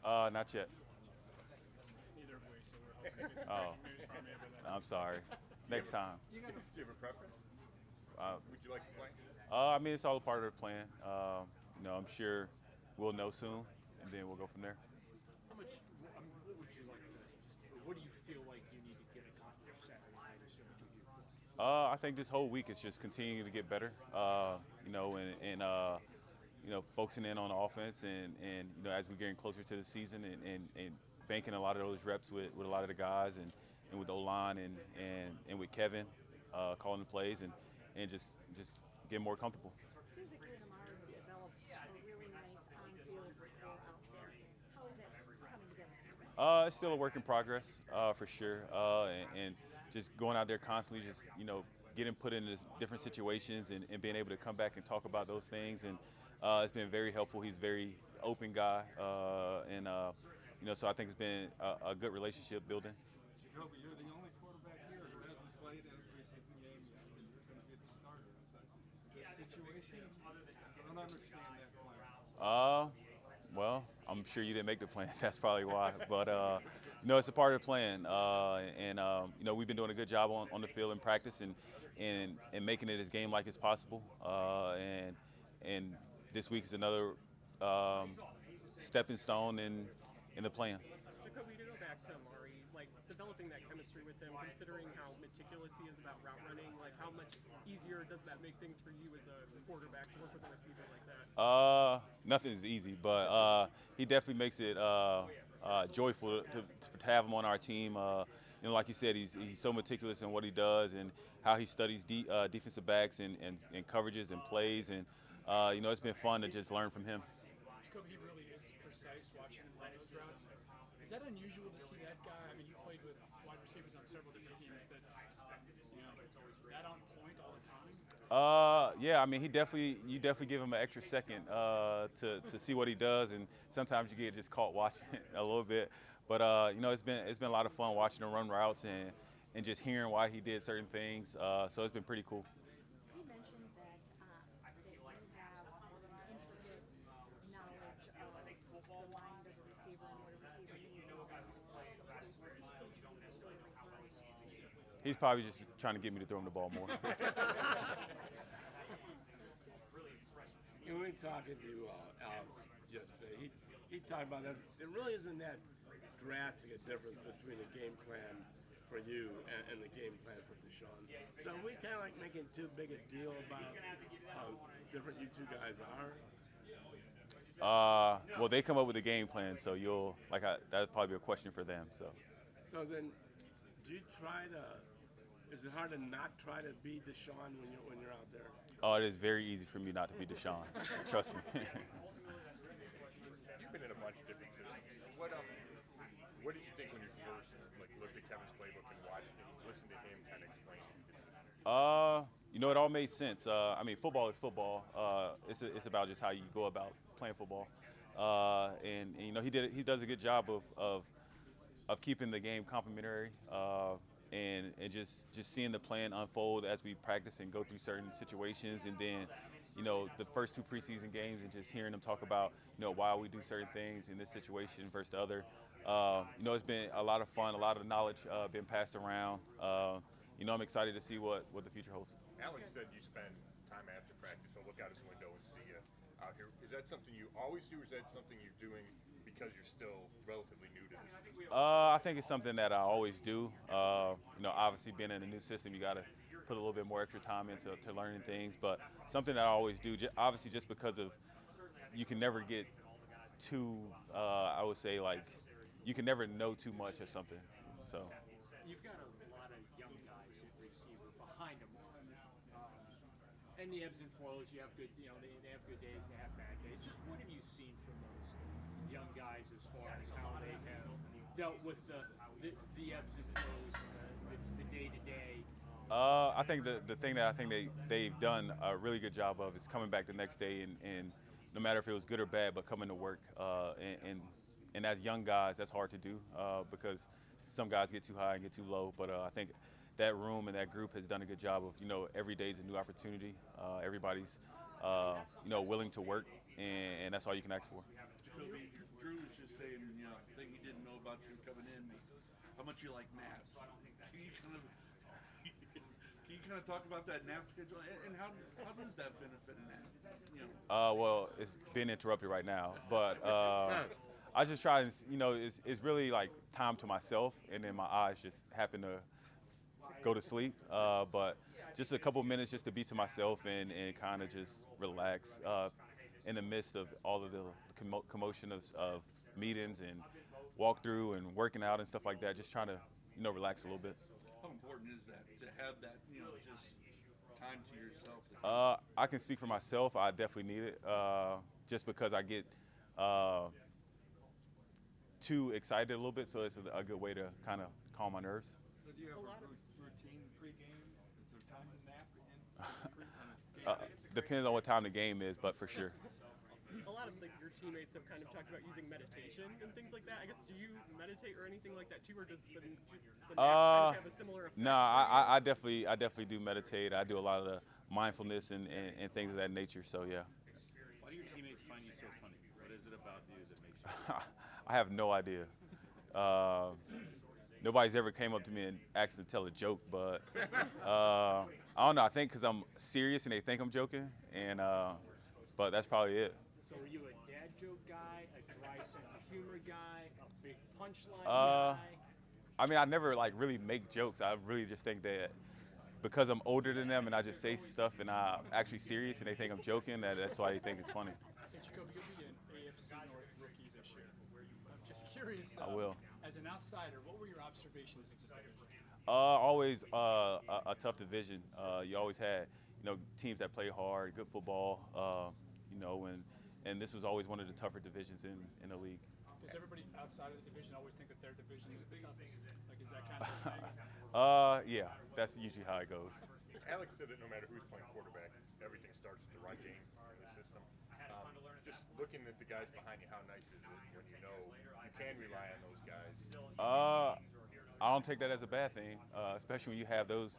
Not yet. Neither have we, so we're hoping to get some Oh, breaking news from you. But that's I'm sorry. Next time. Do you have a preference? Uh, Would you like to play? I mean, it's all a part of the plan. I'm sure we'll know soon, and then we'll go from there. how much what would you like to just, or what do you feel like you need to get accomplished Saturday night, assuming you do? I think this whole week is just continuing to get better. Focusing in on the offense and as we're getting closer to the season and banking a lot of those reps with a lot of the guys and with O-line and with Kevin calling the plays and just get more comfortable. Seems like you and Amari have developed a really nice on-field rapport out there. How is that coming together? It's still a work in progress, for sure, and just going out there constantly, just getting put into different situations and being able to come back and talk about those things, and it's been very helpful. He's a very open guy, so I think it's been a good relationship building. Jacoby, you're the only quarterback here who hasn't played in a preseason game yet, and you're going to be the starter. Is that the situation? I don't understand that plan. Well, I'm sure you didn't make the plan. That's probably why. But it's a part of the plan, we've been doing a good job on the field in practice and making it as game-like as possible. And this week is another stepping stone in the plan. Jacoby, to go back to Amari, like developing that chemistry with him, considering how meticulous he is about route running, like how much easier does that make things for you as a quarterback to work with a receiver like that? Nothing's easy, but he definitely makes it joyful to have him on our team. Like you said, he's so meticulous in what he does and how he studies defensive backs and coverages and plays, and it's been fun to just learn from him. Jacoby, he really is precise watching him run those routes. Is that unusual to see that guy? I mean, you played with wide receivers on several different teams. Is that on point all the time? Yeah, I mean, you definitely give him an extra second to see what he does, and sometimes you get just caught watching it a little bit. But it's been a lot of fun watching him run routes and just hearing why he did certain things. So it's been pretty cool. You mentioned that you have intricate knowledge of the mind of a receiver and what a receiver needs and all that kind of stuff. So what do you think he's sort of referring to? He's probably just trying to get me to throw him the ball more. When we were talking to Alex yesterday, he talked about that there really isn't that drastic a difference between the game plan for you and the game plan for Deshaun. So are we kind of like making too big a deal about how different you two guys are? Well, they come up with a game plan, so that'd probably be a question for them. So then, do you try to? Is it hard to not try to be Deshaun when you're out there? Oh, it is very easy for me not to be Deshaun. Trust me. You've been in a bunch of different systems. What did you think when you first looked at Kevin's playbook and watched him, listened to him kind of explain his system? It all made sense. I mean, football is football. It's about just how you go about playing football. He does a good job of keeping the game complementary. And just seeing the plan unfold as we practice and go through certain situations, and then the first two preseason games and just hearing them talk about why we do certain things in this situation versus the other. It's been a lot of fun, a lot of knowledge been passed around. I'm excited to see what the future holds. Alex said you spend time after practice and look out his window and see you out here. Is that something you always do, or is that something you're doing because you're still relatively new to this system? I think it's something that I always do. Obviously being in a new system, you got to put a little bit more extra time into learning things, but something that I always do, obviously just because of you can never get too, I would say, you can never know too much of something. So. You've got a lot of young guys at receiver behind them. And the ebbs and flows, you have good, they have good days, they have bad days. Just what have you seen from those young guys as far as how they have dealt with the ebbs and flows, the day-to-day? I think the thing that they've done a really good job of is coming back the next day and no matter if it was good or bad, but coming to work. And as young guys, that's hard to do because some guys get too high and get too low. But I think that room and that group has done a good job of, every day is a new opportunity. Everybody's, willing to work and that's all you can ask for. Jacoby, Drew was just saying, you know, the thing he didn't know about you coming in was how much you like naps. Can you kind of talk about that nap schedule and how does that benefit a nap? You know? Well, it's been interrupted right now, but I just try and, you know, it's really like time to myself, and then my eyes just happen to go to sleep. But just a couple minutes just to be to myself and kind of just relax in the midst of all of the commotion of meetings and walkthrough and working out and stuff like that. Just trying to, you know, relax a little bit. How important is that to have that, you know, just time to yourself? I can speak for myself. I definitely need it, just because I get too excited a little bit. So it's a good way to kind of calm my nerves. So do you have a routine pre-game? Is there time to nap in game? Depends on what time the game is, but for sure. A lot of your teammates have kind of talked about using meditation and things like that. I guess, do you meditate or anything like that too, or does the naps kind of have a similar effect? No, I definitely do meditate. I do a lot of the mindfulness and things of that nature. So yeah. Why do your teammates find you so funny? What is it about you that makes you? I have no idea. Nobody's ever came up to me and asked to tell a joke, but I don't know. I think because I'm serious and they think I'm joking, and but that's probably it. So are you a dad joke guy, a dry sense of humor guy, a big punchline guy? I mean, I never like really make jokes. I really just think that because I'm older than them and I just say stuff and I'm actually serious and they think I'm joking, that's why they think it's funny. Hey, Jacoby, you'll be an AFC North rookie this year. I'm just curious. I will. As an outsider, what were your observations of the division? Always a tough division. You always had, you know, teams that play hard, good football, you know, and this was always one of the tougher divisions in the league. Does everybody outside of the division always think that their division is the toughest? Like, is that kind of thing? Yeah, that's usually how it goes. Alex said that no matter who's playing quarterback, everything starts with the run game in the system. Just looking at the guys behind you, how nice is it when you know you can rely on those guys? I don't take that as a bad thing, especially when you have those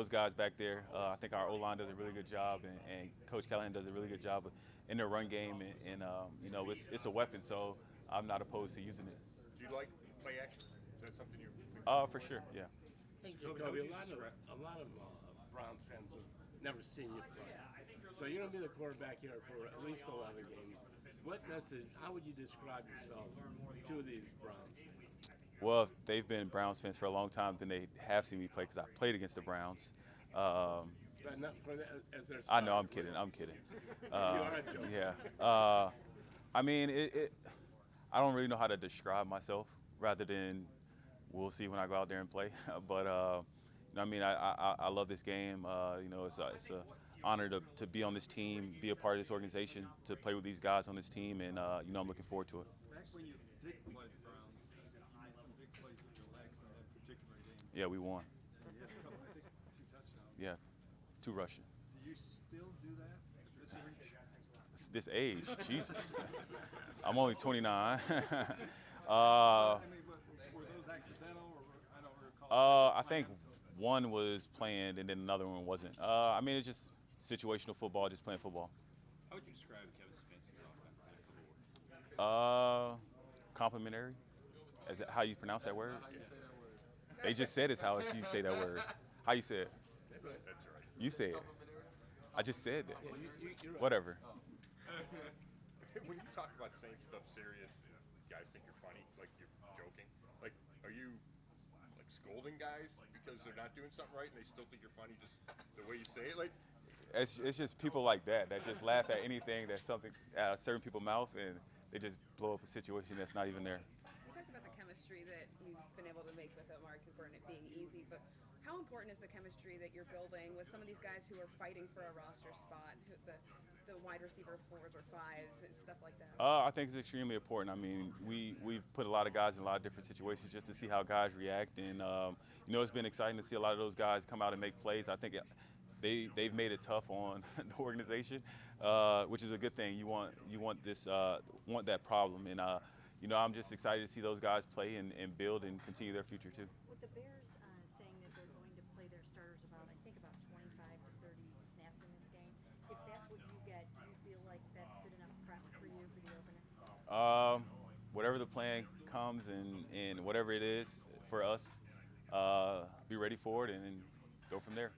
guys back there. I think our O-line does a really good job, and Coach Callahan does a really good job in their run game, and you know, it's a weapon, so I'm not opposed to using it. Do you like play action? Is that something you? For sure, yeah. Hey, Jacoby, a lot of Browns fans have never seen you play. So you're going to be the quarterback here for at least 11 games. What message, how would you describe yourself to these Browns? Well, if they've been Browns fans for a long time, then they have seen me play because I played against the Browns. But not for as their I know, I'm kidding. You are joking. Yeah. I mean, I don't really know how to describe myself rather than we'll see when I go out there and play. But, you know, I mean, I love this game. You know, it's a honor to be on this team, be a part of this organization, to play with these guys on this team, and, you know, I'm looking forward to it. Back when you did play the Browns, you made some big plays with your legs in that particular game. Yeah, we won. You had a couple, I think, 2 touchdowns. Yeah, 2 rushing. Do you still do that at This this age? age, Jesus. I'm only 29. I mean, were those accidental, or I don't recall? I think one was planned and then another one wasn't. I mean, it's just situational football, just playing football. How would you describe Kevin Stefanski's offense in a couple words? Complimentary. Is that how you pronounce that word? How you say that word? They just said it's how you say that word. How you say it? That's right. You say it. I just said that. You're right. Whatever. When you talk about saying stuff serious, guys think you're funny, like you're joking. Like, are you like scolding guys because they're not doing something right and they still think you're funny just the way you say it? Like, It's just people like that just laugh at anything that's something out of certain people's mouth, and they just blow up a situation that's not even there. You talked about the chemistry that you've been able to make with Amari Cooper and it being easy, but how important is the chemistry that you're building with some of these guys who are fighting for a roster spot, the wide receiver 4s or 5s and stuff like that? I think it's extremely important. I mean, we've put a lot of guys in a lot of different situations just to see how guys react, and you know, it's been exciting to see a lot of those guys come out and make plays. I think they've made it tough on the organization, which is a good thing. You want that problem, and you know, I'm just excited to see those guys play and build and continue their future too. With the Bears saying that they're going to play their starters about 25 to 30 snaps in this game, if that's what you get, do you feel like that's good enough prep whatever the plan comes and whatever it is for us, be ready for it and go from there.